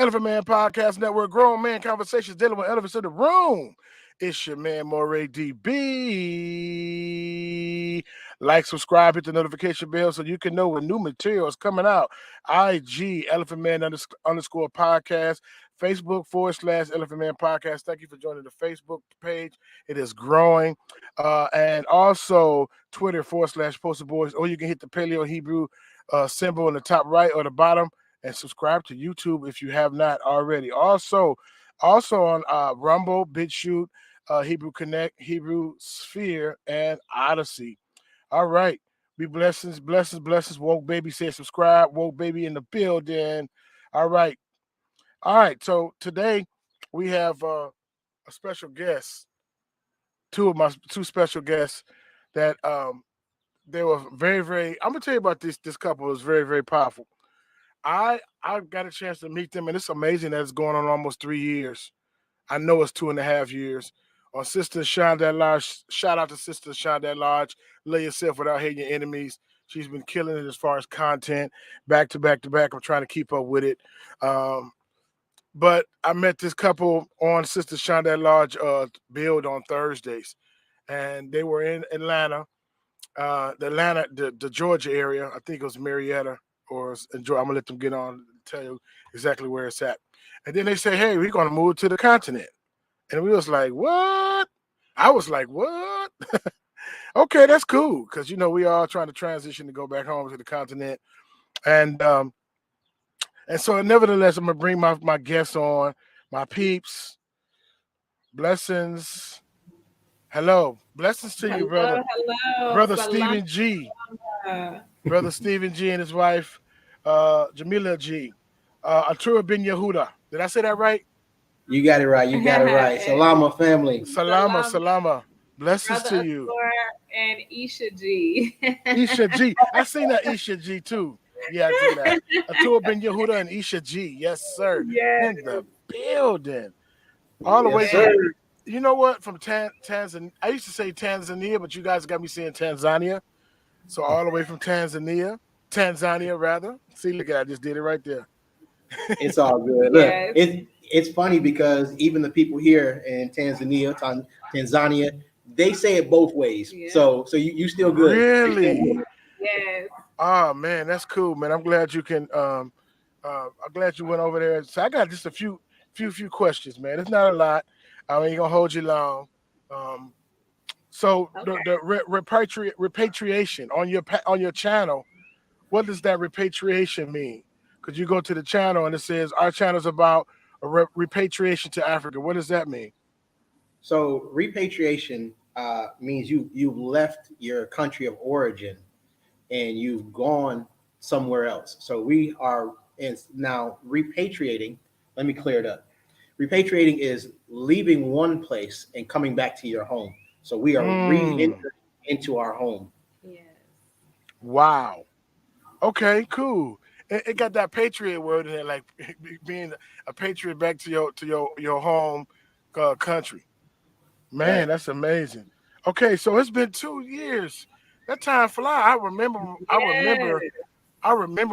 Elephant Man Podcast Network, grown man conversations dealing with elephants in the room. It's your man, Moray DB. Like, subscribe, hit the notification bell so you can know when new material is coming out. IG, Elephant Man underscore podcast, Facebook / Elephant Man Podcast. Thank you for joining the Facebook page. It is growing. And also Twitter / Poster Boys, or you can hit the Paleo Hebrew symbol in the top right or the bottom and subscribe to YouTube if you have not already. Also on Rumble, BitChute, Hebrew Connect, Hebrew Sphere, and Odyssey. All right. Be blessings. Woke Baby says subscribe. Woke Baby in the building. All right. So today we have a special guest. Two special guests that they were very, very. I'm gonna tell you about this couple. It was very, very powerful. I got a chance to meet them, and it's amazing that it's going on almost 3 years. I know it's 2.5 years. On Sister Shonda Lodge, shout out to Sister Shonda Lodge. Lay yourself without hating your enemies. She's been killing it as far as content, back to back to back. I'm trying to keep up with it. But I met this couple on Sister Shonda Lodge build on Thursdays, and they were in Atlanta, the Georgia area. I think it was Marietta or I'm gonna let them get on and tell you exactly where it's at. And then they say, "Hey, we're gonna move to the continent," and we was like, "What?" I was like, "What?" Okay, that's cool because we all trying to transition to go back home to the continent, and so nevertheless, I'm gonna bring my guests on, my peeps. Blessings. Hello, blessings to you, brother. Hello. Brother Stephen G. Brother Stephen G and his wife, Jamila G. Atura bin Yehuda. Did I say that right? You got it right. Salama family. Salama. Blessings Brother to you. And Isha G. Isha G. I seen that Isha G too. Yeah, I see that. Atua bin Yehuda and Isha G. Yes, sir. Yes. In the building. All the way sir. from, you know what? From Tanzania. I used to say Tanzania, but you guys got me saying Tanzania. So all the way from Tanzania rather. See, look at I just did it right there. It's all good. Yes. Look, it's funny because even the people here in Tanzania, they say it both ways. Yeah. So you still good. Really? Yes. Oh man, that's cool, man. I'm glad you can. I'm glad you went over there. So I got just a few questions, man. It's not a lot. I ain't gonna hold you long. So Okay. the repatriation on your channel, what does that repatriation mean? Because you go to the channel and it says our channel is about a repatriation to Africa. What does that mean? So repatriation means you've left your country of origin and you've gone somewhere else. So we are now repatriating. Let me clear it up. Repatriating is leaving one place and coming back to your home. So we are re-entering into our home. Yes. Wow. Okay, cool. It got that patriot word in it, like being a patriot back to your home country. Man, Right. that's amazing. Okay, so it's been 2 years. That time fly. I remember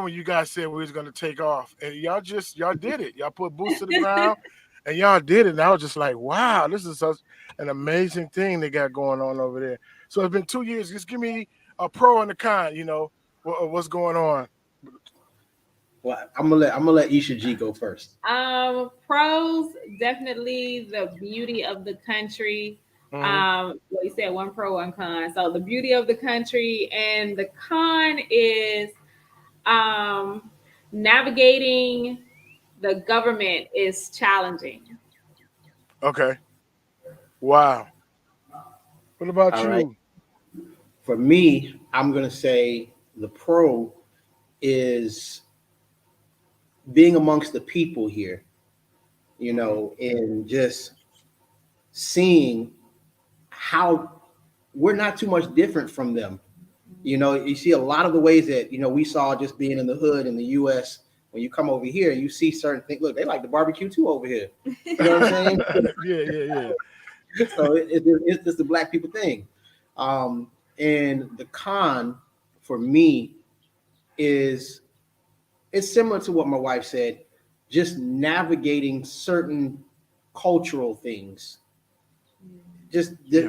when you guys said we was gonna take off, and y'all did it. Y'all put boots to the ground, and y'all did it. And I was just like, wow, this is such an amazing thing they got going on over there. So it's been 2 years. Just give me a pro and a con. What's going on. Well, I'm gonna let Isha G go first. Pros, definitely the beauty of the country. Well, you said one pro, one con. So the beauty of the country, and the con is navigating the government is challenging. Okay. Wow. What about All you? right. For me, I'm gonna say the pro is being amongst the people here, and just seeing how we're not too much different from them. You see a lot of the ways that, we saw just being in the hood in the US. When you come over here, you see certain things. Look, they like the barbecue too over here. You know what I'm saying? Yeah. So it's just the black people thing. And the con for me is it's similar to what my wife said. just navigating certain cultural things, just Yeah.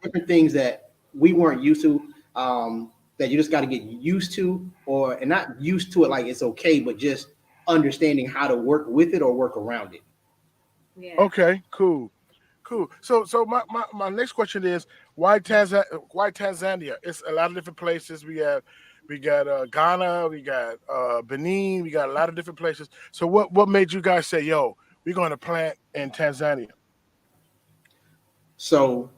different things that we weren't used to, that you just got to get used to, or and not used to it like it's okay, but just understanding how to work with it or work around it. Yeah. Okay, cool. Cool. So my next question is why Tanzania? It's a lot of different places. We got Ghana, we got Benin, we got a lot of different places. So what made you guys say, yo, we're going to plant in Tanzania? So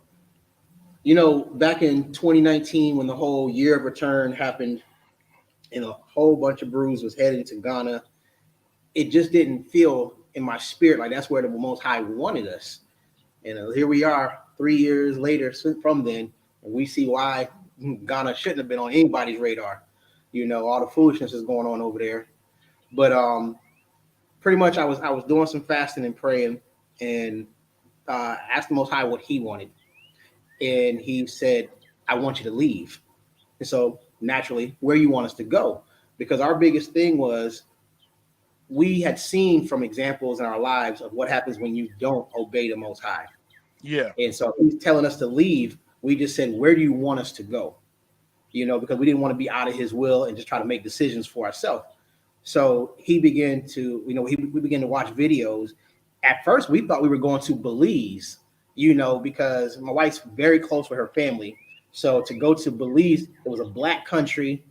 back in 2019 when the whole year of return happened and a whole bunch of brews was heading to Ghana, it just didn't feel in my spirit like that's where the Most High wanted us. And here we are 3 years later from then, and we see why Ghana shouldn't have been on anybody's radar. All the foolishness is going on over there. But pretty much, I was doing some fasting and praying, and asked the Most High what He wanted, and He said, "I want you to leave." And so naturally, where you want us to go? Because our biggest thing was we had seen from examples in our lives of what happens when you don't obey the Most High. Yeah. And so He's telling us to leave. We just said, where do you want us to go? Because we didn't want to be out of His will and just try to make decisions for ourselves. So He began to, we began to watch videos. At first, we thought we were going to Belize, because my wife's very close with her family. So to go to Belize, it was a black country.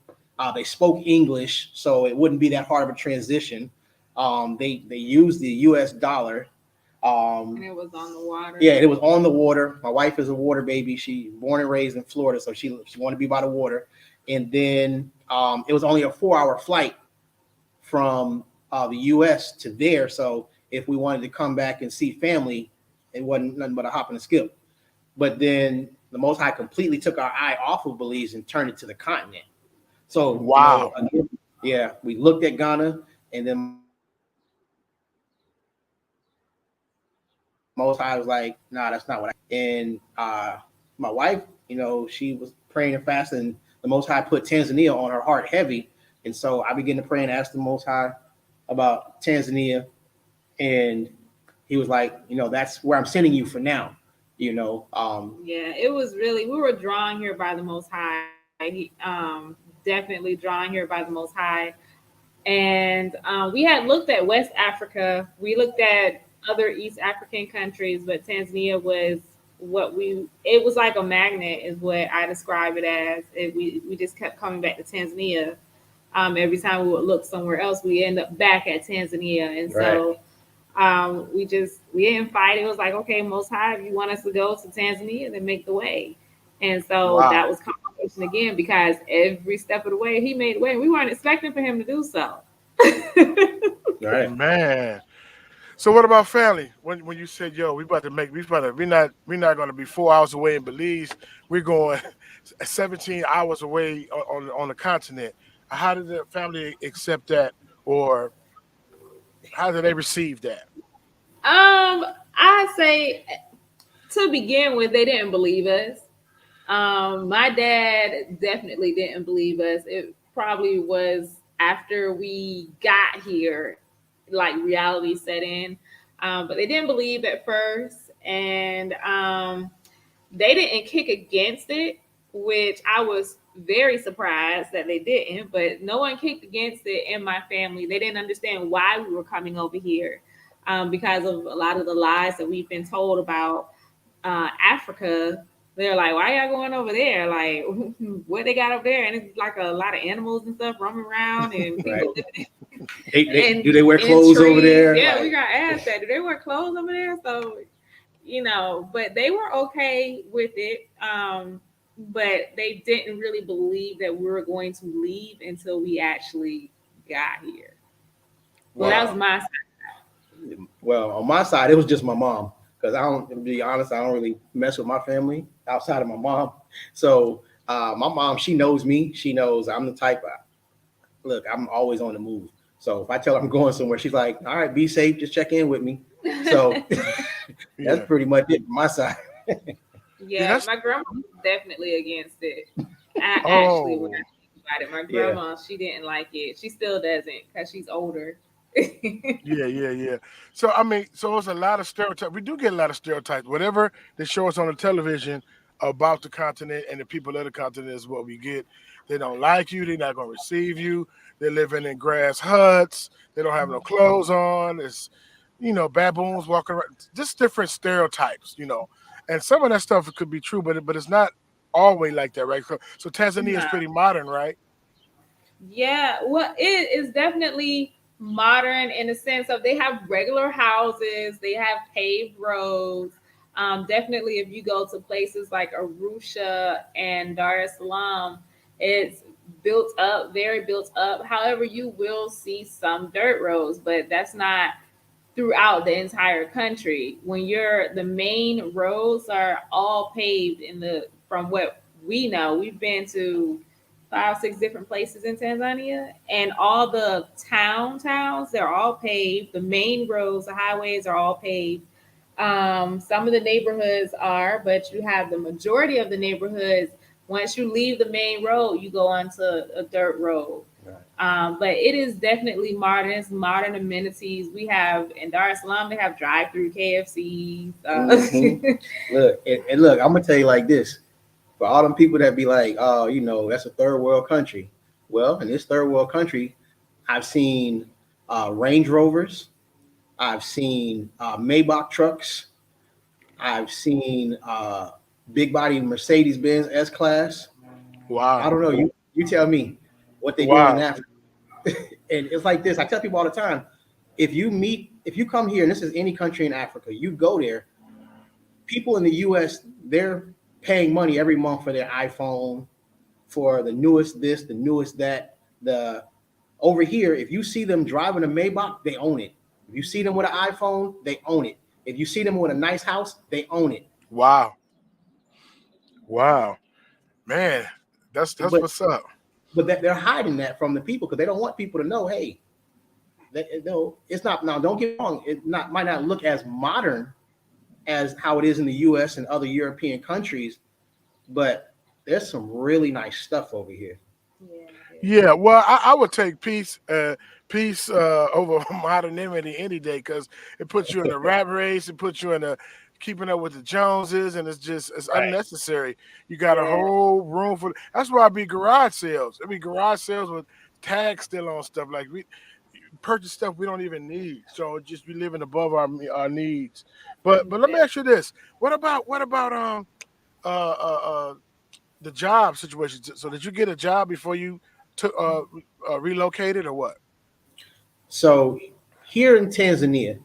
They spoke English, so it wouldn't be that hard of a transition. They used the U.S. dollar. And it was on the water. Yeah, it was on the water. My wife is a water baby. She born and raised in Florida, so she wanted to be by the water. And then it was only a 4-hour flight from the U.S. to there. So if we wanted to come back and see family, it wasn't nothing but a hop and a skip. But then the Most High completely took our eye off of Belize and turned it to the continent. So, Wow. yeah, we looked at Ghana, and then Most High was like, "Nah, that's not what I." And my wife, she was praying and fasting. And the Most High put Tanzania on her heart heavy, and so I began to pray and ask the Most High about Tanzania, and He was like, "That's where I'm sending you for now." Yeah, it was really, we were drawn here by the Most High. He, definitely drawn here by the Most High. And we had looked at West Africa. We looked at other East African countries, but Tanzania was it was like a magnet is what I describe it as. We just kept coming back to Tanzania. Every time we would look somewhere else, we end up back at Tanzania. And so we didn't fight. It was like, okay, Most High, if you want us to go to Tanzania, then make the way. And so that was confirmation again, because every step of the way He made the way. We weren't expecting for Him to do so. Right. Man. So what about family? When you said, yo, we're not gonna be 4 hours away in Belize. We're going 17 hours away on the continent. How did the family accept that, or how did they receive that? I say to begin with, they didn't believe us. My dad definitely didn't believe us. It probably was after we got here, like reality set in. But they didn't believe at first, and they didn't kick against it, which I was very surprised that they didn't. But no one kicked against it in my family. They didn't understand why we were coming over here, because of a lot of the lies that we've been told about Africa. They're like, why y'all going over there? Like, what they got up there? And it's like a lot of animals and stuff roaming around, and people living Do they wear clothes over there? Yeah, we got asked that. Do they wear clothes over there? So, but they were okay with it. But they didn't really believe that we were going to leave until we actually got here. Well, that was my side. Well, on my side, it was just my mom. Because to be honest, I don't really mess with my family outside of my mom. So my mom, she knows me. She knows I'm the type look, I'm always on the move. So if I tell her I'm going somewhere, she's like, all right, be safe. Just check in with me. So that's pretty much it from my side. Yeah, my grandma was definitely against it. Actually, when I think about it, my grandma, she didn't like it. She still doesn't because she's older. Yeah. So I mean, so it's a lot of stereotypes. We do get a lot of stereotypes. Whatever they show us on the television about the continent and the people of the continent is what we get. They don't like you. They're not going to receive you. They're living in grass huts. They don't have no clothes on. It's baboons walking around. Just different stereotypes. And some of that stuff could be true, but it's not always like that, right? So Tanzania is No. pretty modern, right? Yeah, well, it is definitely modern in the sense of they have regular houses, they have paved roads. Definitely, if you go to places like Arusha and Dar es Salaam, it's built up, very built up. However, you will see some dirt roads, but that's not throughout the entire country. When the main roads are all paved from what we know, we've been to 5, 6 different places in Tanzania, and all the towns, they're all paved. The main roads, the highways are all paved. Some of the neighborhoods are, but you have the majority of the neighborhoods. Once you leave the main road, you go onto a dirt road. Right. But it is definitely modern. It's modern amenities. We have in Dar es Salaam, they have drive-through KFCs. Look, and look, I'm gonna tell you like this: for all them people that be like, oh, that's a third world country. Well, in this third world country, I've seen Range Rovers, I've seen Maybach trucks, I've seen big body Mercedes Benz S class. I Wow. don't know. You tell me what they doing in Wow. Africa. And it's like this. I tell people all the time: if you come here, and this is any country in Africa, you go there. People in the U.S. they're paying money every month for their iPhone, for the newest this, the newest that. The over here, if you see them driving a Maybach, they own it. If you see them with an iPhone, they own it. If you see them with a nice house, they own it. Wow. Wow. Man, that's But what's up. they're hiding that from the people because they don't want people to know. Hey, no, it's not. Now, don't get me wrong. It might not look as modern as how it is in the U.S. and other European countries, but there's some really nice stuff over here. Yeah, well, I would take peace over modernity any day because it puts you in a rat race. It puts you in a keeping up with the Joneses, and it's Right. unnecessary. You got a Yeah, whole room for. That's why I be garage sales. I mean, garage sales with tags still on stuff like we purchase stuff we don't even need. So just be living above our needs. But let me yeah. ask you this: what about uh uh, uh the job situation? So did you get a job before you took relocated or what? So here in Tanzania,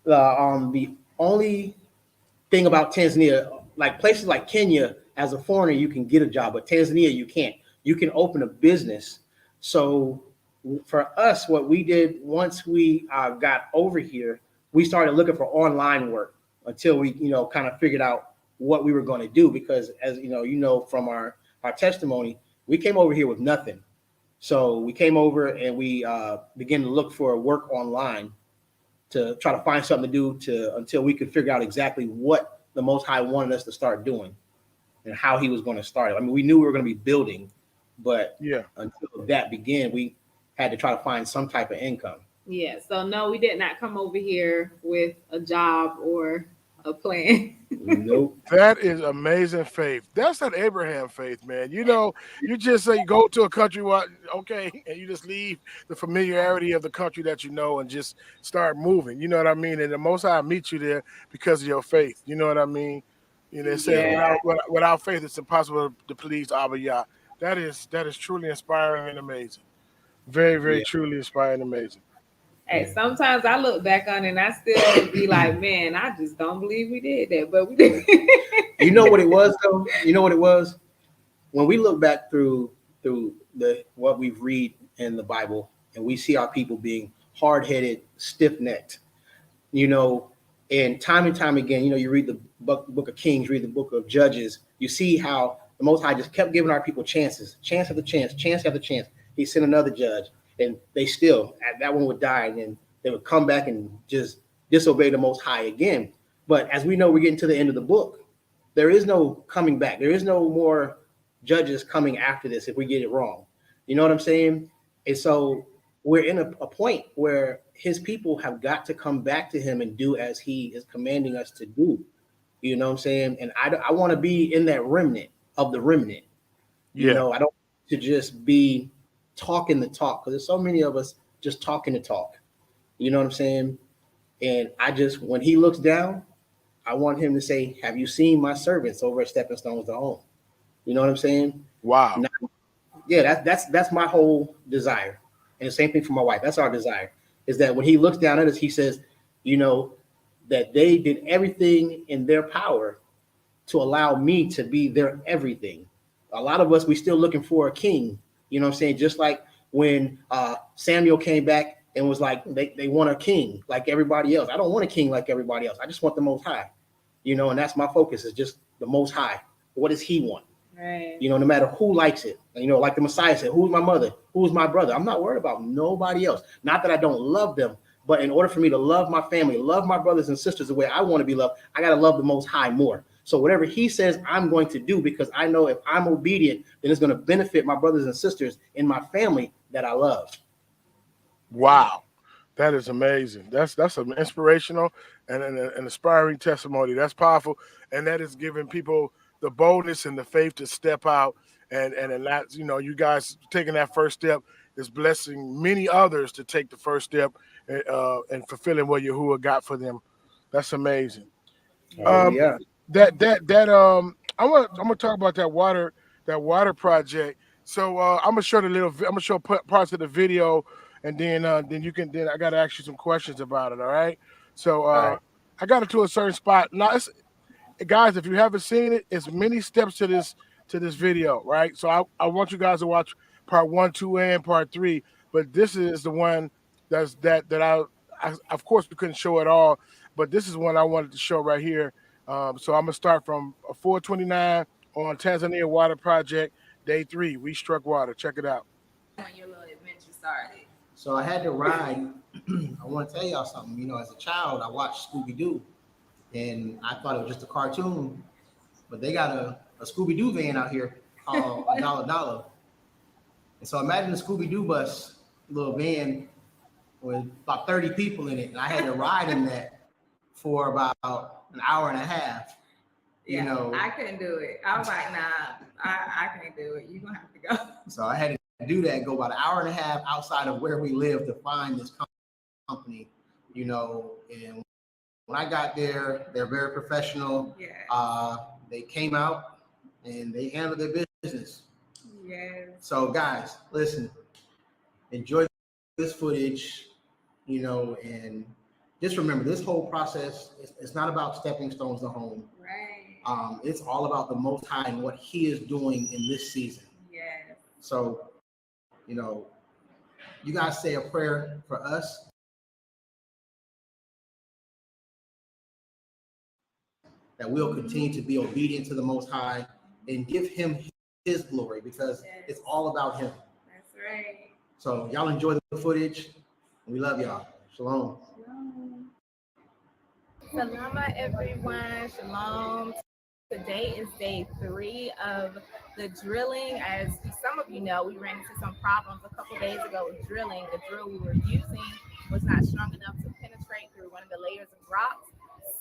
the only thing about Tanzania, like places like Kenya, as a foreigner, you can get a job, but Tanzania, you can't. You can open a business. So for us, what we did once we got over here, we started looking for online work until we, kind of figured out what we were going to do. Because as from our testimony, we came over here with nothing. So we came over and we began to look for work online to try to find something to do to until we could figure out exactly what the Most High wanted us to start doing and how He was going to start it. I mean, we knew we were going to be building, but Yeah. until that began, we had to try to find some type of income. Yeah. So no, we did not come over here with a job or a plan. Nope. That is amazing faith. That's that Abraham faith, man. You just say go to a country, okay, and you just leave the familiarity of the country that you know and just start moving. You know what I mean? And the Most High meet you there because of your faith. You know what I mean? It says Yeah. without faith, it's impossible to please Abba Yah. That is truly inspiring and amazing. Very, very Yeah. truly inspiring and amazing. Hey, sometimes I look back on it and I still be like, man, I just don't believe we did that, but we did. You know what it was though? You know what it was? When we look back through the what we've read in the Bible and we see our people being hard-headed, stiff-necked, you know, and time again, you read the book of Kings, read the book of Judges, you see how the Most High just kept giving our people chances, chance after chance, chance after chance. He sent another judge, and they still, that one would die, and then they would come back and just disobey the Most High again. But as we know, we're getting to the end of the book. There is no coming back. There is no more judges coming after this if we get it wrong. You know what I'm saying? And so we're in a point where his people have got to come back to him and do as he is commanding us to do. You know what I'm saying? And I want to be in that remnant of the remnant. You Yeah. know, I don't to just be talking the talk, because there's so many of us just talking the talk. You know what I'm saying? And when he looks down, I want him to say, "Have you seen my servants over at Stepping Stones to Home?" You know what I'm saying? Wow. Now, yeah, that's my whole desire. And the same thing for my wife. That's our desire, is that when he looks down at us, he says, you know, that they did everything in their power to allow me to be their everything. A lot of us, we still looking for a king. You know what I'm saying? Just like when Samuel came back and was like, they want a king like everybody else. I don't want a king like everybody else. I just want the Most High. You know, and that's my focus, is just the Most High. What does he want? Right. You know, no matter who likes it. You know, like the Messiah said, who's my mother? Who's my brother? I'm not worried about nobody else. Not that I don't love them, but in order for me to love my family, love my brothers and sisters the way I want to be loved, I got to love the Most High more. So whatever he says, I'm going to do, because I know if I'm obedient, then it's going to benefit my brothers and sisters in my family that I love. Wow. That is amazing. That's an inspirational and an inspiring testimony. That's powerful, and that is giving people the boldness and the faith to step out and not, you guys taking that first step is blessing many others to take the first step and fulfilling what Yahuwah got for them. That's amazing. Um, Hallelujah. I'm gonna talk about that water project. So I'm gonna show I'm gonna show parts of the video, and then I gotta ask you some questions about it. All right. So All right. I got it to a certain spot. Now, guys, if you haven't seen it, it's many steps to this video, right? So I want you guys to watch part 1, 2, and part 3. But this is the one that of course we couldn't show it all, but this is one I wanted to show right here. So I'm gonna start from 429 on Tanzania Water Project, day 3. We struck water. Check it out. When your little adventure started. So I had to ride. I want to tell y'all something. You know, as a child, I watched Scooby Doo, and I thought it was just a cartoon, but they got a Scooby Doo van out here called a dollar. And so imagine a Scooby Doo bus, little van with about 30 people in it, and I had to ride in that for about an hour and a half. Yeah, You know, I couldn't do it. I was like, nah, I can't do it. You're gonna have to go. so I had to do that, go about an hour and a half outside of where we live to find this company, you know. And when I got there, they're very professional. Yeah. They came out and they handled their business. Yes. So guys, listen, enjoy this footage, you know, and just remember this whole process, it's not about stepping stones to home. Right. It's all about the Most High and what he is doing in this season. Yes. So, you know, you guys say a prayer for us. That we'll continue to be obedient to the Most High and give him his glory, because it's all about him. That's right. So y'all enjoy the footage. We love y'all. Shalom. Salama, everyone. Shalom. Today is day 3 of the drilling. As some of you know, we ran into some problems a couple days ago with drilling. The drill we were using was not strong enough to penetrate through one of the layers of rocks.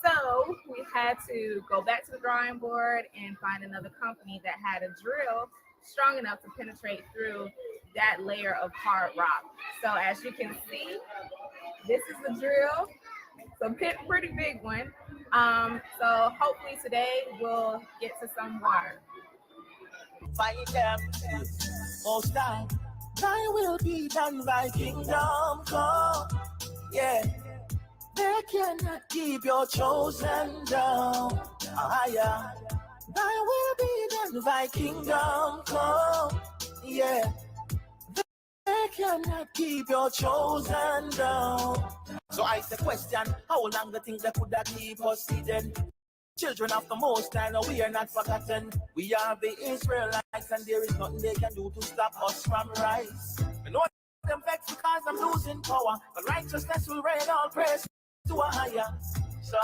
So we had to go back to the drawing board and find another company that had a drill strong enough to penetrate through that layer of hard rock. So as you can see, this is the drill. So pretty big one. So hopefully today we'll get to some water. Fight them, most time. Thy will be done, thy kingdom come. Yeah, they cannot keep your chosen down. Yeah, thy will be done, thy kingdom come. Yeah, they cannot keep your chosen down. So I say question, how long the things that could keep us hidden? Children of the Most High, no, we are not forgotten. We are the Israelites, and there is nothing they can do to stop us from rise. I know them vex because I'm losing power, but righteousness will reign, all praise to a higher. So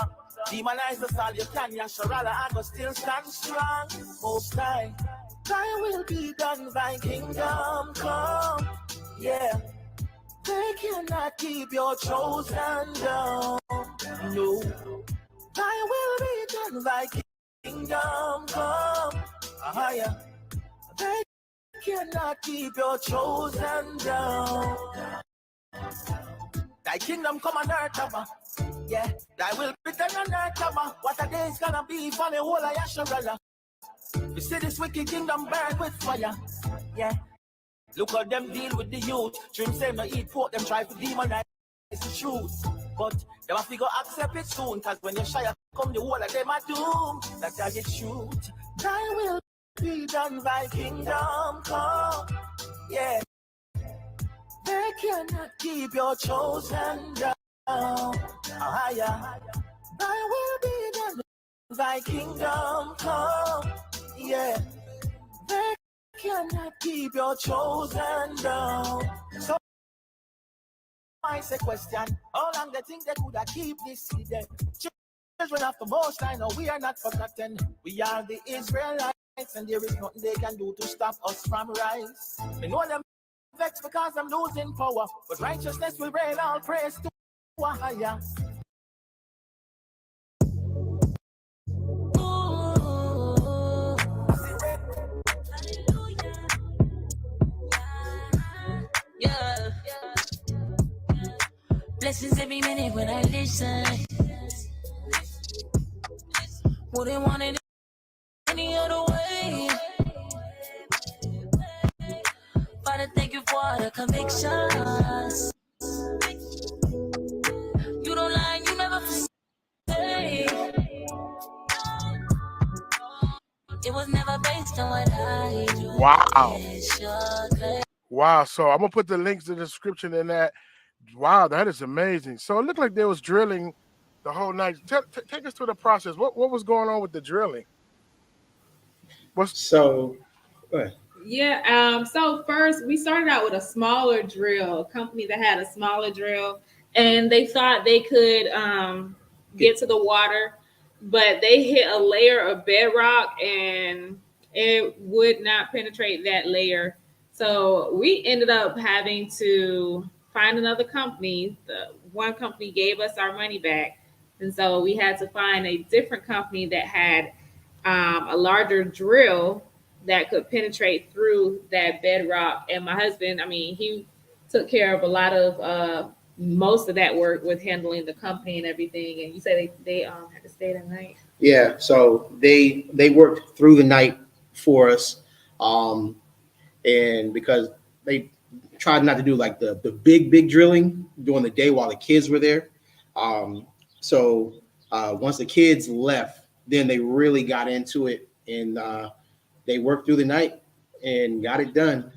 demonize us all you can, Yasharala, I go still stand strong. Most High, thy will be done, thy kingdom come. Yeah. They cannot keep your chosen down. No, thy will be done, thy kingdom come. Yeah. They cannot keep your chosen down. Thy kingdom come on earth, Abba. Yeah, thy will be done on earth, Abba. What a day is gonna be for the whole of Yasharala. You see this wicked kingdom burn with fire. Yeah, look how them deal with the youth. Dream say no eat pork, them try to demonize the truth. But they have to go accept it soon, cause when you shy come the whole of them are doomed. That's how you truth. Thy will be done, thy kingdom come. Yeah, they cannot keep your chosen down. Yeah. Thy will be done, thy kingdom come. Yeah, they cannot keep your chosen down. So I say question, how long they think they could have keep this hidden? Children of the Most High, no, we are not forgotten. We are the Israelites, and there is nothing they can do to stop us from rise. I know them vexed because I'm losing power, but righteousness will reign. All praise to a higher. Yeah. Blessings every minute when I listen. Wouldn't want it any other way. Father, thank you for the convictions. You don't lie, you never say. It was never based on what I do. Wow. So I'm gonna put the links in the description in that. Wow, that is amazing. So it looked like there was drilling the whole night. Take us through the process. What was going on with the drilling? So Yeah. So first we started out with a smaller drill, a company that had a smaller drill, and they thought they could get to the water, but they hit a layer of bedrock and it would not penetrate that layer. So we ended up having to find another company. The one company gave us our money back, and so we had to find a different company that had a larger drill that could penetrate through that bedrock. And my husband, I mean, he took care of a lot of most of that work with handling the company and everything. And you said they had to stay the night. Yeah, so they worked through the night for us, and because they tried not to do like the big drilling during the day while the kids were there. So once the kids left, then they really got into it, and they worked through the night and got it done.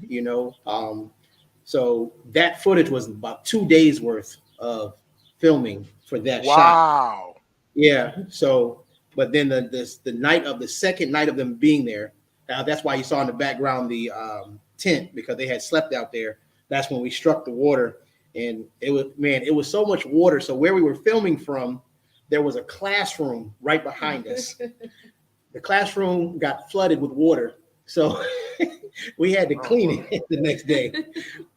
So that footage was about 2 days worth of filming for that shot. Wow. Yeah. So, but then the night of the second night of them being there, that's why you saw in the background the tent, because they had slept out there. That's when we struck the water, and it was so much water. So where we were filming from, there was a classroom right behind us. The classroom got flooded with water, so we had to clean it the next day.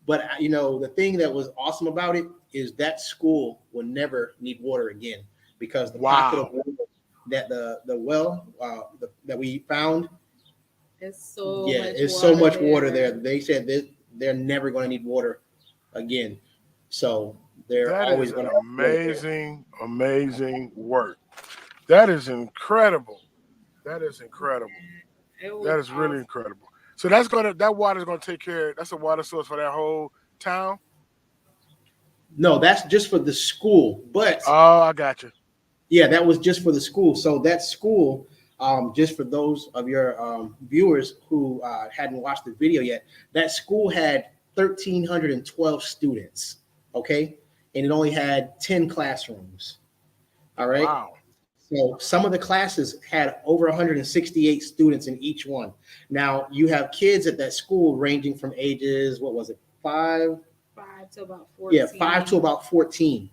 But the thing that was awesome about it is that school will never need water again, because the pocket of water that the well that we found, it's so so much water there. They said that they're never going to need water again. So they're always going to amazing work. That is incredible. That is incredible. That is really incredible. So that water is gonna take care. That's a water source for that whole town. No, that's just for the school. But I got you. Yeah, that was just for the school. So that school, just for those of your viewers who hadn't watched the video yet, that school had 1,312 students. Okay, and it only had 10 classrooms. All right. Wow. So some of the classes had over 168 students in each one. Now you have kids at that school ranging from ages, what was it, 5 to about 14. Yeah, 5 to about 14.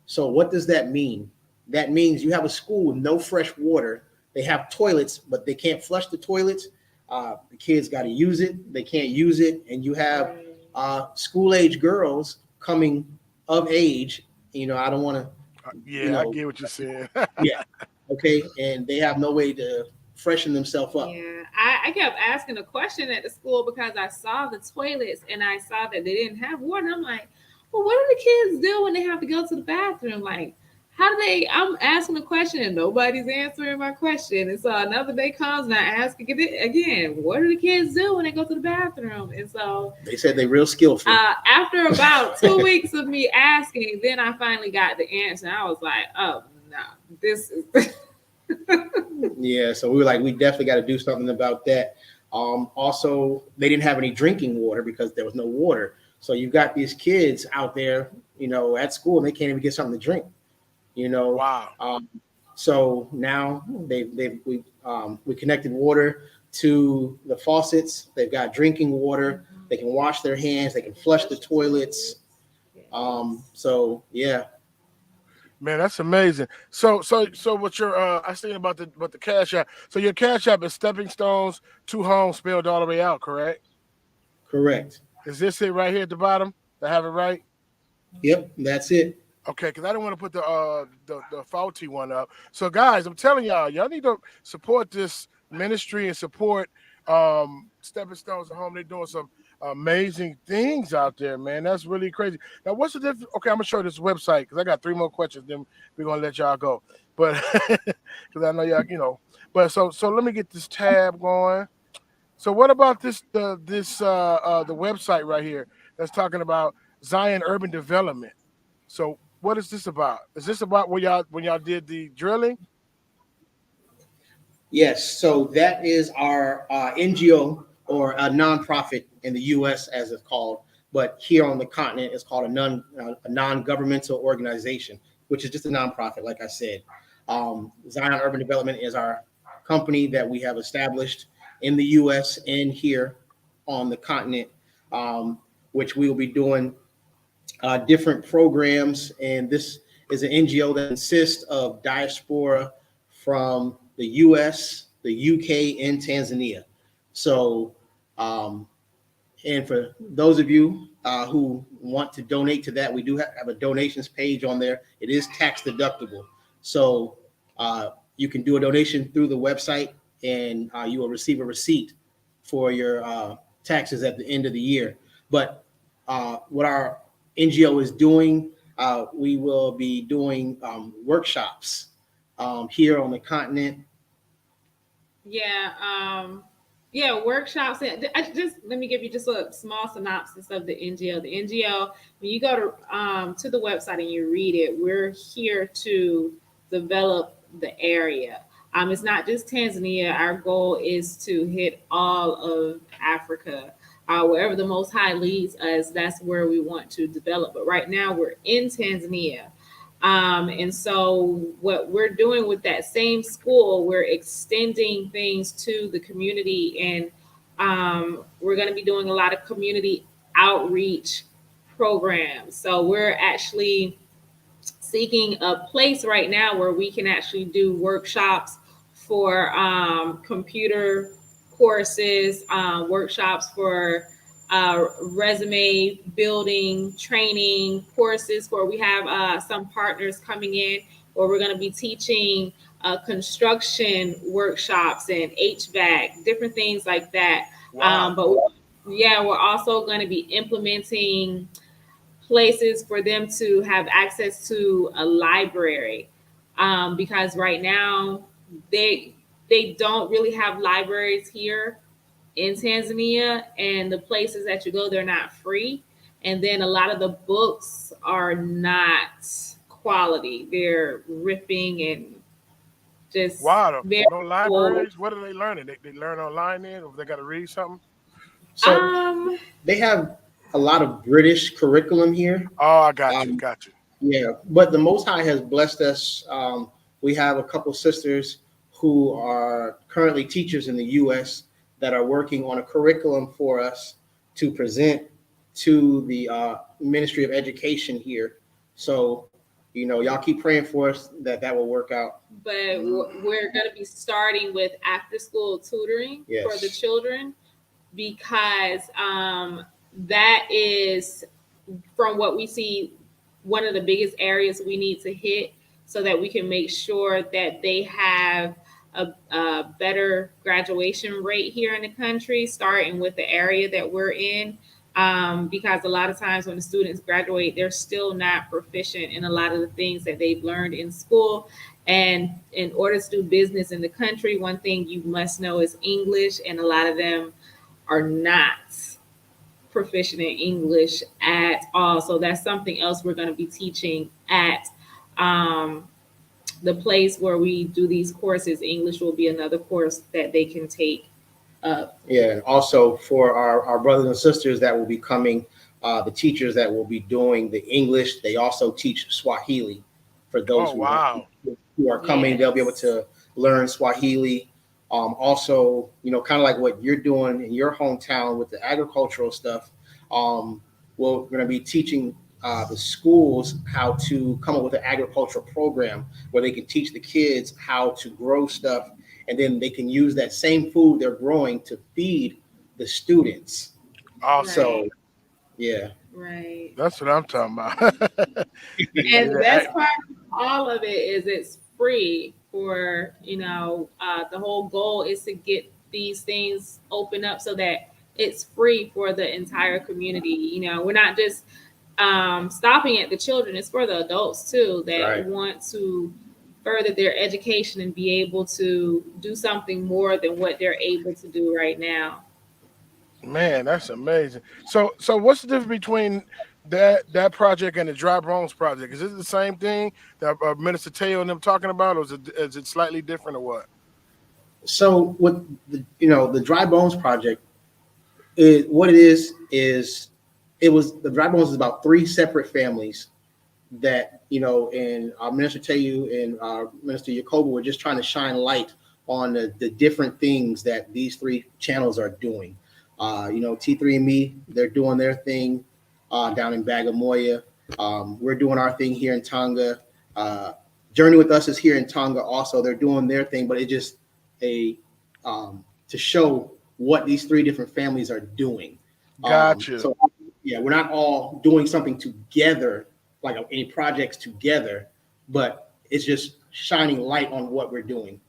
So what does that mean? That means you have a school with no fresh water. They have toilets, but they can't flush the toilets. The kids got to use it. They can't use it. And you have school-age girls coming of age. I don't want to, Yeah, I get what you're saying. yeah, okay, and they have no way to freshen themselves up. Yeah, I kept asking a question at the school because I saw the toilets and I saw that they didn't have water. I'm like, well, what do the kids do when they have to go to the bathroom? Like, how do they? I'm asking a question and nobody's answering my question. And so another day comes and I ask it again, what do the kids do when they go to the bathroom? And so They said they're real skillful. after about 2 weeks of me asking, then I finally got the answer. And I was like, oh, no, this is. Yeah, so we were like, we definitely got to do something about that. Also, they didn't have any drinking water because there was no water. So you got these kids out there, at school, and they can't even get something to drink. Wow. So now we connected water to the faucets. They've got drinking water. They can wash their hands. They can flush the toilets. So yeah. Man, that's amazing. So what your I was thinking about the Cash App. So your Cash App is Stepping Stones to Home spelled all the way out, correct? Correct. Is this it right here at the bottom? I have it right? Yep, that's it. Okay, because I don't want to put the faulty one up. So guys, I'm telling y'all need to support this ministry and support Stepping Stones at Home. They're doing some amazing things out there, man. That's really crazy. Now, what's the difference? Okay, I'm gonna show you this website because I got 3 more questions. Then we're gonna let y'all go. But because I know y'all, But so let me get this tab going. So what about the website right here that's talking about Zion Urban Development? So what is this about? Is this about when y'all did the drilling? Yes. So that is our NGO, or a nonprofit in the U.S. as it's called, but here on the continent it's called a non-governmental organization, which is just a nonprofit, like I said. Zion Urban Development is our company that we have established in the U.S. and here on the continent, which we will be doing different programs. And this is an NGO that consists of diaspora from the U.S., the U.K., and Tanzania. So, and for those of you who want to donate to that, we do have a donations page on there. It is tax deductible. So you can do a donation through the website, and you will receive a receipt for your taxes at the end of the year. But what our NGO is doing, we will be doing workshops here on the continent. Workshops. Let me give you just a small synopsis of the NGO. The NGO, when you go to the website and you read it, we're here to develop the area. It's not just Tanzania. Our goal is to hit all of Africa. Wherever the Most High leads us, that's where we want to develop. But right now we're in Tanzania. And so what we're doing with that same school, we're extending things to the community, and we're going to be doing a lot of community outreach programs. So we're actually seeking a place right now where we can actually do workshops for computer courses, workshops for resume building, training courses, where we have some partners coming in where we're going to be teaching construction workshops and HVAC, different things like that. Wow. We're also going to be implementing places for them to have access to a library, because right now they don't really have libraries here in Tanzania, and the places that you go, they're not free. And then a lot of the books are not quality. They're ripping and just Wow. very No libraries. What are they learning? They learn online then, or they got to read something? So they have a lot of British curriculum here. Oh, I got you. Yeah, but the Most High has blessed us. We have a couple sisters who are currently teachers in the U.S. that are working on a curriculum for us to present to the Ministry of Education here. So, y'all keep praying for us that will work out. But we're going to be starting with after-school tutoring for the children, because that is from what we see, one of the biggest areas we need to hit so that we can make sure that they have a better graduation rate here in the country, starting with the area that we're in. Because a lot of times when the students graduate, they're still not proficient in a lot of the things that they've learned in school. And in order to do business in the country, one thing you must know is English, and a lot of them are not proficient in English at all. So that's something else we're going to be teaching at um, the place where we do these courses. English will be another course that they can take up. Yeah, and also for our brothers and sisters that will be coming, the teachers that will be doing the English, they also teach Swahili for those Oh wow. who are coming. They'll be able Yes. to learn Swahili. Also, kind of like what you're doing in your hometown with the agricultural stuff. We're going to be teaching the schools how to come up with an agricultural program where they can teach the kids how to grow stuff, and then they can use that same food they're growing to feed the students. Awesome. So, Right. yeah, Right. That's what I'm talking about. And the Yeah, best part of all of it is it's free for, the whole goal is to get these things open up so that it's free for the entire community. We're not just stopping at the children, it's for the adults too that right. want to further their education and be able to do something more than what they're able to do right now. man, that's amazing. So what's the difference between that project and the Dry Bones project? Is it the same thing that Minister Teo and them talking about, or is it slightly different, or what? So, what the Dry Bones Project is, what it is it was the Dry Bones is about three separate families that and Minister Tayu and Minister Yacoba were just trying to shine light on the different things that these three channels are doing. T3 and Me, they're doing their thing down in Bagamoya. We're doing our thing here in Tonga. Journey with Us is here in Tonga also. They're doing their thing, but it just a to show what these three different families are doing. Gotcha. So yeah, we're not all doing something together, like any projects together, but it's just shining light on what we're doing.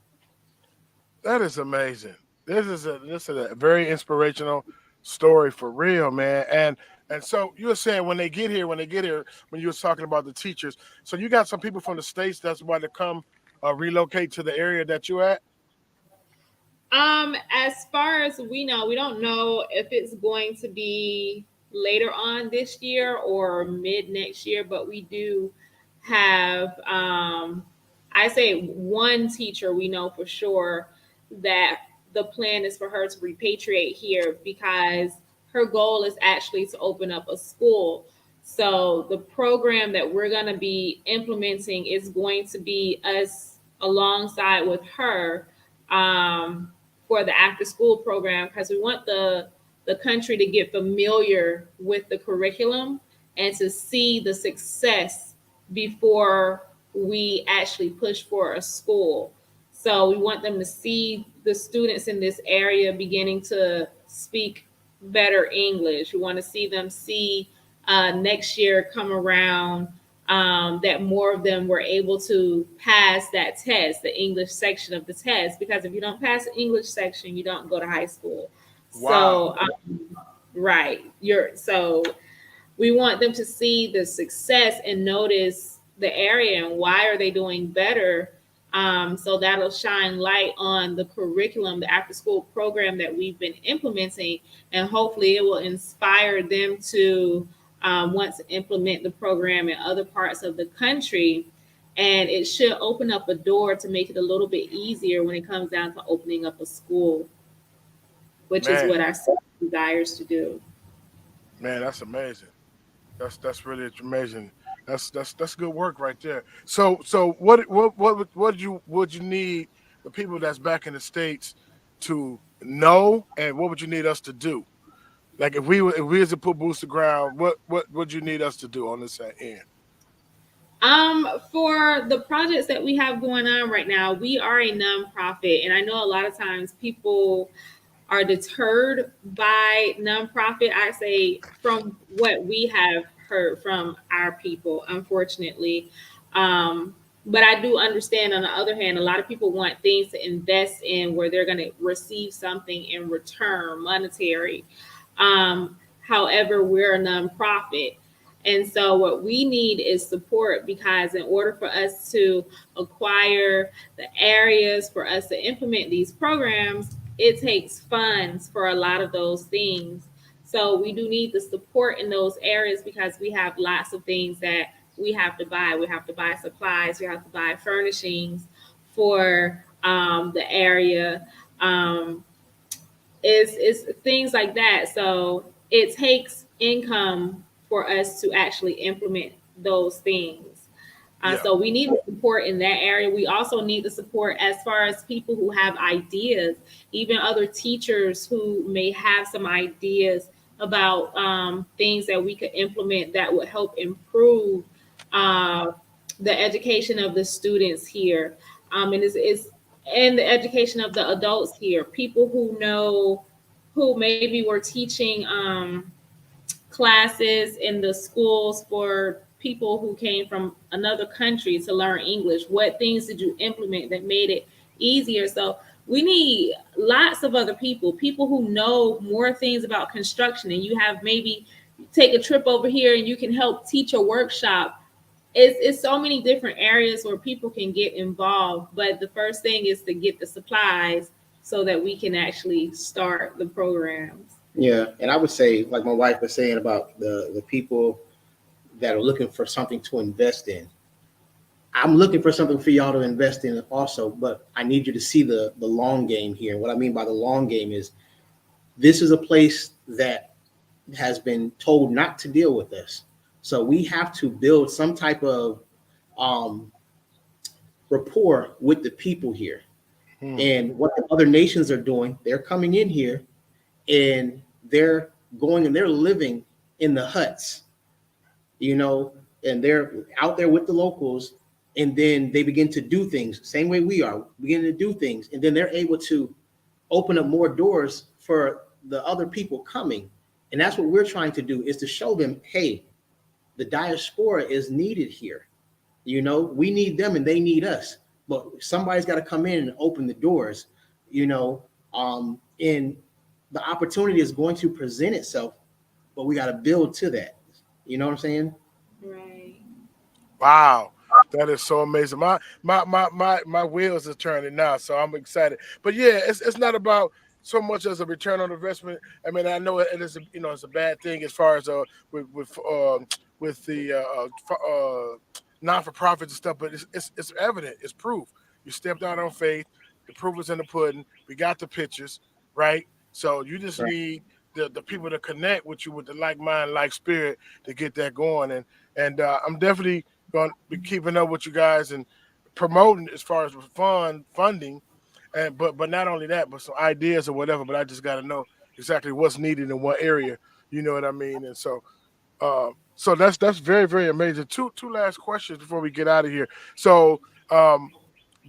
That is amazing. This is a very inspirational story for real, man. And so you were saying when you was talking about the teachers, so you got some people from the states that's about to come relocate to the area that you at. As far as we know, we don't know if it's going to be later on this year or mid next year, but we do have, I say one teacher we know for sure that the plan is for her to repatriate here because her goal is actually to open up a school. So the program that we're going to be implementing is going to be us alongside with her. For the after school program because we want the country to get familiar with the curriculum and to see the success before we actually push for a school. So we want them to see the students in this area beginning to speak better English. We want to see them see next year come around that more of them were able to pass that test, the English section of the test, because if you don't pass the English section, you don't go to high school. Wow. So, right, so we want them to see the success and notice the area and why are they doing better. So that'll shine light on the curriculum, the after school program that we've been implementing, and hopefully it will inspire them to want to implement the program in other parts of the country. And it should open up a door to make it a little bit easier when it comes down to opening up a school, which is Man, what our city desires to do. man, that's amazing. That's really amazing. That's good work right there. So what would you need the people that's back in the states to know, and what would you need us to do? Like if we was to put boots to ground, what would you need us to do on this end? For the projects that we have going on right now, we are a nonprofit, and I know a lot of times people are deterred by nonprofit. I say from what we have heard from our people, unfortunately. But I do understand, on the other hand, a lot of people want things to invest in where they're going to receive something in return, monetary. However, we're a nonprofit. And so what we need is support, because in order for us to acquire the areas for us to implement these programs, it takes funds for a lot of those things. So we do need the support in those areas, because we have lots of things that we have to buy. We have to buy supplies. We have to buy furnishings for the area. Is things like that. So it takes income for us to actually implement those things. Yeah. So we need the support in that area. We also need the support as far as people who have ideas, even other teachers who may have some ideas about things that we could implement that would help improve uh, the education of the students here. And the education of the adults here, people who know, who maybe were teaching classes in the schools for people who came from another country to learn English. What things did you implement that made it easier? So we need lots of other people who know more things about construction, and you have maybe take a trip over here and you can help teach a workshop. It's so many different areas where people can get involved, but the first thing is to get the supplies so that we can actually start the programs. Yeah, and I would say, like my wife was saying about the people that are looking for something to invest in. I'm looking for something for y'all to invest in also, but I need you to see the long game here. And what I mean by the long game is, this is a place that has been told not to deal with us. So we have to build some type of rapport with the people here. And what the other nations are doing, they're coming in here and they're going and they're living in the huts, and they're out there with the locals. And then they begin to do things same way we are beginning to do things. And then they're able to open up more doors for the other people coming. And that's what we're trying to do, is to show them, hey, the diaspora is needed here. We need them and they need us, but somebody's got to come in and open the doors, and the opportunity is going to present itself, but we got to build to that. You know what I'm saying? Right. Wow. That is so amazing. My wheels are turning now, so I'm excited. But yeah, it's not about so much as a return on investment. I mean, I know it is it's a bad thing as far as with the non for profits and stuff, but it's evident, it's proof. You stepped out on faith. The proof is in the pudding. We got the pictures, right? So you just Right. need the people to connect with you with the like mind, like spirit to get that going. And I'm definitely going to be keeping up with you guys and promoting as far as funding, and but not only that, but some ideas or whatever. But I just got to know exactly what's needed in what area. You know what I mean? And so that's very very amazing. Two last questions before we get out of here. So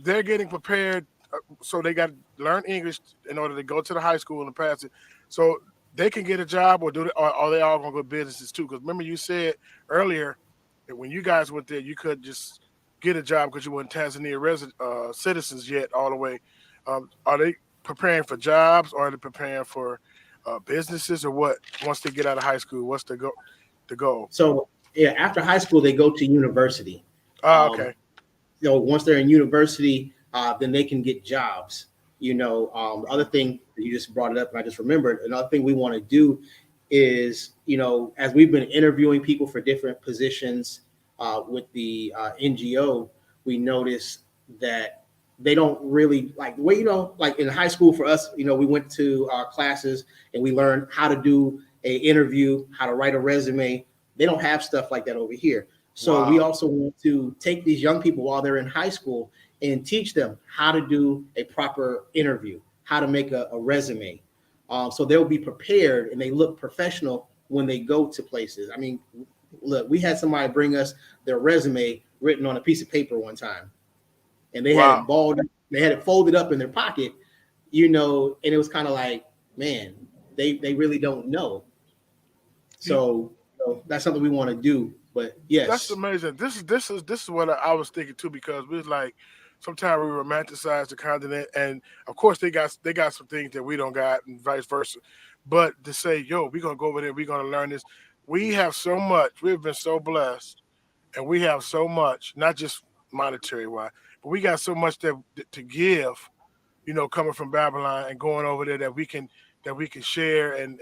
they're getting prepared, so they got to learn English in order to go to the high school and pass it. So they can get a job, or or are they all going to go businesses too? Because remember you said earlier that when you guys went there, you could just get a job because you weren't Tanzania citizens yet all the way. Are they preparing for jobs, or are they preparing for businesses, or what? Once they get out of high school, what's the go? The goal? So yeah, after high school, they go to university. Oh, okay. Once they're in university, then they can get jobs. The other thing that you just brought it up, and I just remembered, another thing we want to do is, as we've been interviewing people for different positions with the NGO, we notice that they don't really like the way, like in high school for us, we went to our classes and we learned how to do a interview, how to write a resume. They don't have stuff like that over here. So Wow. we also want to take these young people while they're in high school and teach them how to do a proper interview, how to make a resume. So they'll be prepared and they look professional when they go to places. I mean, look, we had somebody bring us their resume written on a piece of paper one time, and they had it folded up in their pocket, and it was kind of like, man, they really don't know. So So that's something we want to do. But yes, That's amazing. This is what I was thinking too, because we was like sometimes we romanticize the continent, and of course they got some things that we don't got, and vice versa. But to say, yo, we're gonna go over there, we're gonna learn this. We have so much. We've been so blessed, and we have so much, not just monetary wise, but we got so much to give, coming from Babylon and going over there that we can share and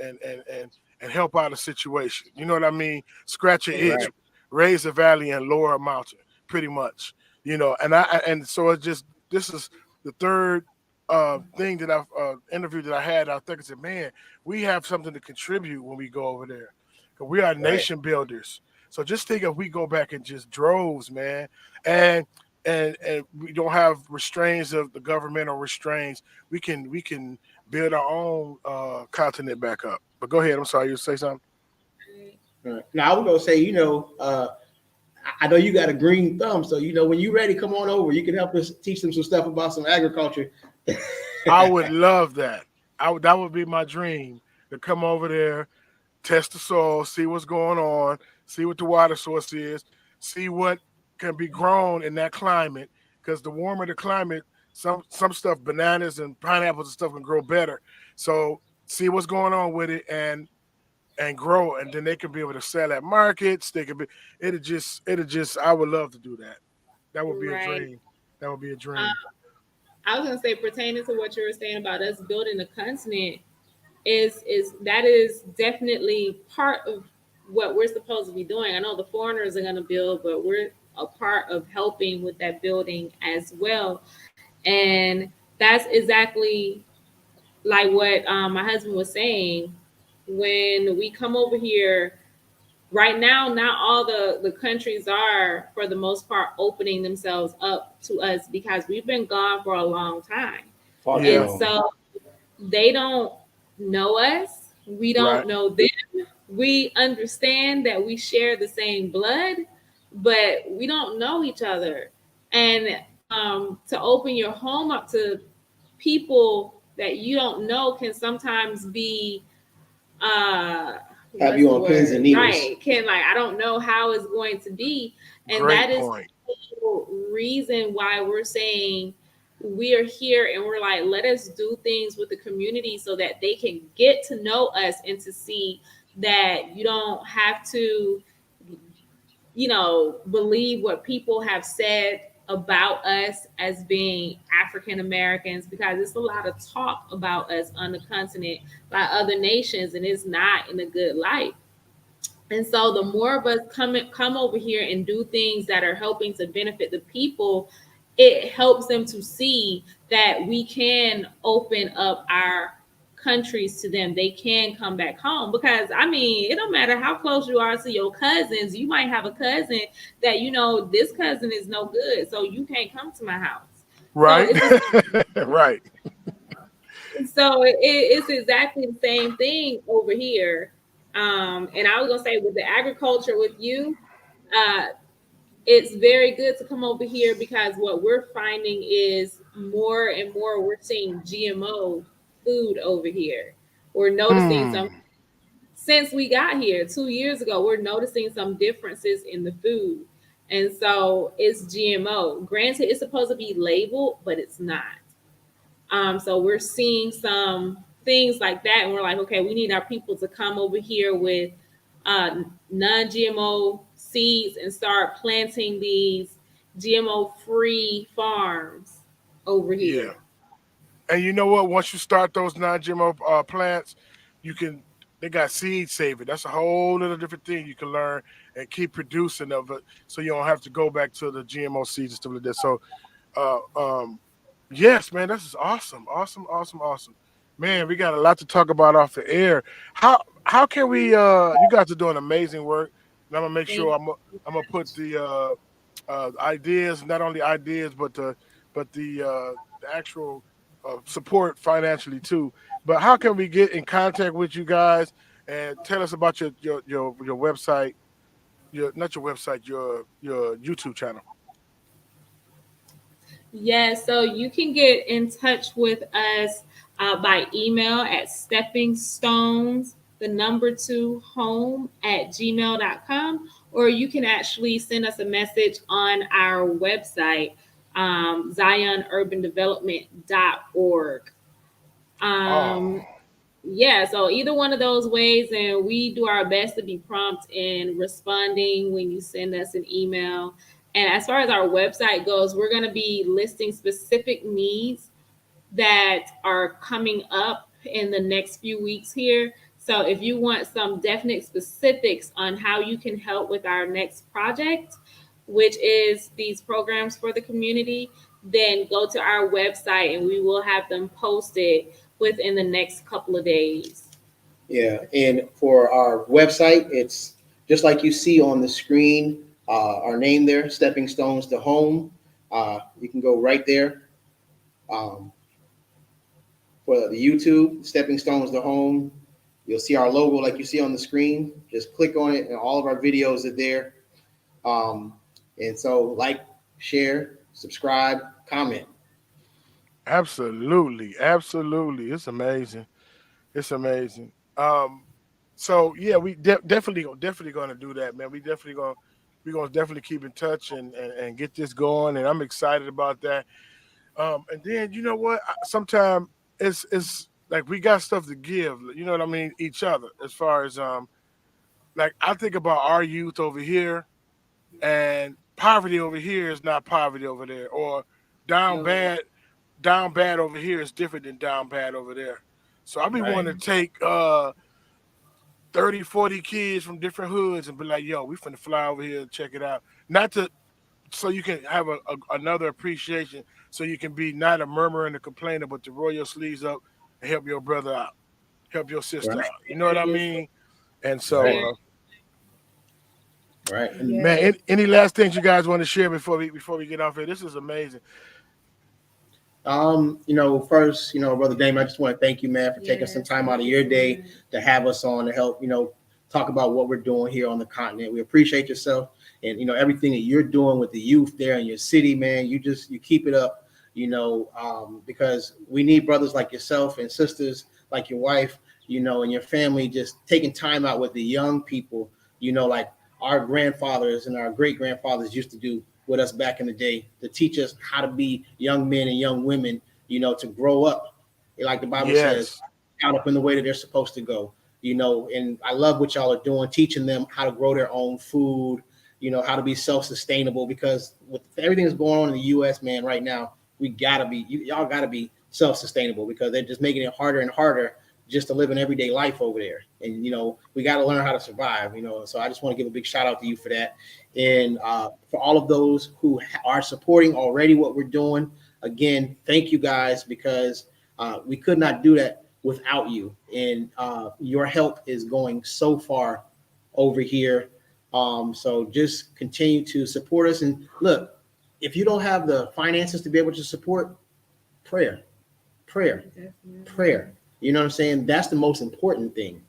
help out a situation. You know what I mean? Scratch an itch, right, raise a valley and lower a mountain, pretty much. And so it just this is the third thing that I've interviewed that I had. I think I said, man, we have something to contribute when we go over there. 'Cause we are right. nation builders. So just think if we go back and just droves, man, and and we don't have restraints of the government or restraints. We can build our own continent back up. But go ahead. I'm sorry, you say something. Right. Now I was gonna say, I know you got a green thumb, so when you're ready, come on over. You can help us teach them some stuff about some agriculture. I would love that. That would be my dream to come over there, test the soil, see what's going on, see what the water source is, see what can be grown in that climate. Because the warmer the climate, some stuff, bananas and pineapples and stuff can grow better. So see what's going on with it and grow, and then they can be able to sell at markets. They could be. It'll just. I would love to do that. That would be a Right. dream. That would be a Um, dream. I was gonna say, pertaining to what you were saying about us building a continent, is that is definitely part of what we're supposed to be doing. I know the foreigners are gonna build, but we're a part of helping with that building as well. And that's exactly like what my husband was saying. When we come over here, right now, not all the countries are, for the most part, opening themselves up to us because we've been gone for a long time. Far too And Yeah. long. so they don't know us. We Right. don't know them. We understand that we share the same blood, but we don't know each other. And to open your home up to people that you don't know can sometimes be uh Have what's you the on pins and word, needles? right, can, like, I don't know how it's going to be. And that Great is point. the whole reason why we're saying we are here, and we're like, let us do things with the community so that they can get to know us and to see that you don't have to believe what people have said about us as being African Americans, because it's a lot of talk about us on the continent by other nations, and it's not in a good light. And so the more of us come over here and do things that are helping to benefit the people, it helps them to see that we can open up our countries to them. They can come back home, because I mean, it don't matter how close you are to your cousins. You might have a cousin that this cousin is no good, so you can't come to my house. So Right. it's the Right. it's exactly the same thing over here. And I was gonna say, with the agriculture with you, uh, it's very good to come over here, because what we're finding is more and more we're seeing GMO food over here. We're noticing some Hmm. since we got here 2 years ago. We're noticing some differences in the food, and so it's GMO. Granted, it's supposed to be labeled, but it's not. So we're seeing some things like that, and we're like, okay, we need our people to come over here with non-GMO seeds and start planting these GMO-free farms over Yeah. here. And you know what? Once you start those non-GMO plants, you can. They got seed saving. That's a whole little different thing you can learn and keep producing of it, so you don't have to go back to the GMO seeds and stuff like that. So, uh, um, yes, man, this is awesome, awesome, awesome, awesome. Man, we got a lot to talk about off the air. How can we? You guys are doing amazing work, and I'm gonna make Thank sure I'm gonna put the ideas, not only ideas, but the actual support financially too. But how can we get in contact with you guys and tell us about your website, your not your website, your YouTube channel? Yeah, so you can get in touch with us by email at steppingstones 2home@gmail.com, or you can actually send us a message on our website, zionurbandevelopment.org. Oh, Yeah, so either one of those ways, and we do our best to be prompt in responding when you send us an email. And as far as our website goes, we're going to be listing specific needs that are coming up in the next few weeks here. So if you want some definite specifics on how you can help with our next project, which is these programs for the community, then go to our website and we will have them posted within the next couple of days. Yeah, and for our website, it's just like you see on the screen, our name there, Stepping Stones to Home. You can go right there. Um, for the YouTube, Stepping Stones to Home. You'll see our logo like you see on the screen. Just click on it, and all of our videos are there. And so, like, share, subscribe, comment. absolutely, absolutely. It's amazing. It's amazing. So yeah, we definitely going to do that, man. We're gonna definitely keep in touch and get this going, and I'm excited about that. And then you know what? Sometimes it's like we got stuff to give. You know what I mean? Each other, as far as like I think about our youth over here, and poverty over here is not poverty over there, or down So, bad, down bad over here is different than down bad over there. So I be Right, wanting to take 30, 40 kids from different hoods and be like, yo, we finna fly over here and check it out. Not to so you can have another appreciation, so you can be not a murmurer and a complainer, but to roll your sleeves up and help your brother out, help your sister right, out. You know what I yes, mean? And so, right, very, right. And man, yes, any last things you guys want to share before we get off here? This is amazing. First, Brother Dame, I just want to thank you, man, for taking some yes. time out Thank of you your so day much. to have us on to help, talk about what we're doing here on the continent. We appreciate yourself and everything that you're doing with the youth there in your city, man. You keep it up, because we need brothers like yourself and sisters like your wife, and your family just taking time out with the young people, like our grandfathers and our great grandfathers used to do with us back in the day to teach us how to be young men and young women, to grow up, like the Bible says, Yes, out up in the way that they're supposed to go, and I love what y'all are doing, teaching them how to grow their own food, how to be self-sustainable, because with everything that's going on in the US, man, right now, y'all gotta be self-sustainable because they're just making it harder and harder just to live an everyday life over there. And we got to learn how to survive. So I just want to give a big shout out to you for that, and for all of those who are supporting already what we're doing. Again, thank you guys, because we could not do that without you, and your help is going so far over here. So just continue to support us. And look, if you don't have the finances to be able to support, prayer, prayer, Definitely. prayer. You know what I'm saying? That's the most important thing,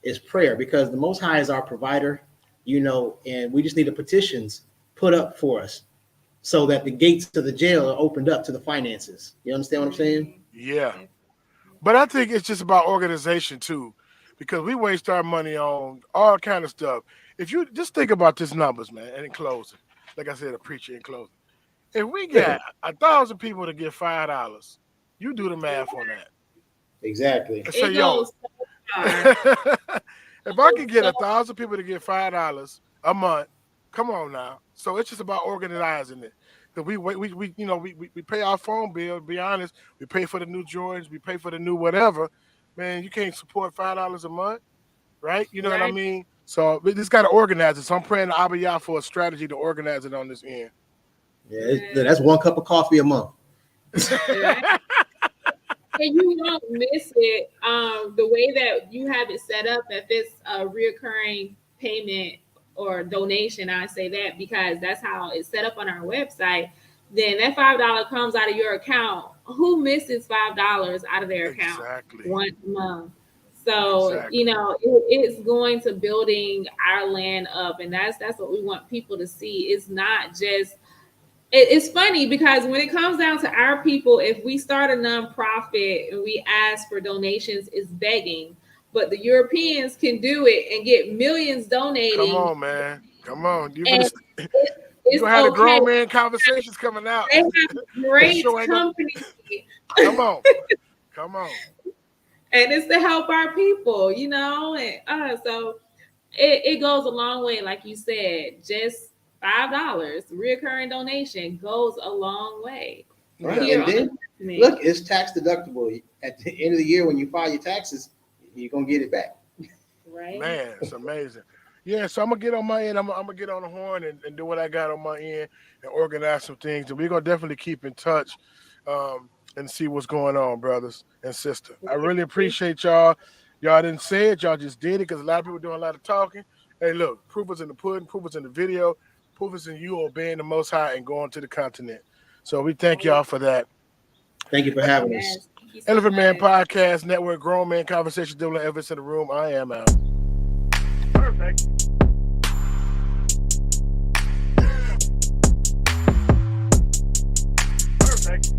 is prayer, because the Most High is our provider, and we just need the petitions put up for us so that the gates of the jail are opened up to the finances. You understand what I'm saying? Right. yeah. Definitely. But I think it's just about organization too, because we waste our money on all kind of stuff. If you just think about this numbers, man, and in closing, like I said, a preacher in closing. If we got 1,000 people to get $5, you do the math on that. Exactly. And say, It yo, goes so far. if I Goes can get so 1,000 people to get $5 a month, come on now. So it's just about organizing it. Because we pay our phone bill. To be honest, we pay for the new Jordans, we pay for the new whatever. Man, you can't support $5 a month, right? You know what I right. mean? So we just got to organize it. So I'm praying to Abiyah for a strategy to organize it on this end. Yeah, Yes. that's one cup of coffee a month. Right. And you won't miss it. The way that you have it set up, if it's a reoccurring payment or donation, I say that because that's how it's set up on our website. Then that $5 comes out of your account. Who misses $5 out of their account Exactly. once a month? So Exactly. it's going to building our land up, and that's what we want people to see. It's not just it's funny because when it comes down to our people, if we start a nonprofit and we ask for donations, it's begging. but the Europeans can do it and get millions donating. Come on, man. Come on. And You it's had a okay. grown man conversations coming out. They have great Show ain't gonna- company. Come on. Come on. And it's to help our people, you know. And so it goes a long way, like you said. Just $5 recurring donation goes a long way. Right. Here And on then, the- look, it's tax deductible. At the end of the year, when you file your taxes, you're gonna get it back. right? Man, it's amazing. Yeah, so I'm gonna get on my end. I'm gonna get on the horn and do what I got on my end and organize some things. And we're gonna definitely keep in touch and see what's going on, brothers and sisters. I really appreciate y'all. Y'all didn't say it, y'all just did it because a lot of people doing a lot of talking. Hey, look, proof is in the pudding, proof is in the video, proof is in you obeying the Most High and going to the continent. So we thank y'all for that. Thank you for having us. Yes, thank you so Elephant Man much. Podcast Network, Grown Man Conversation, Dylan Evans in the room. I am out. Perfect. Perfect.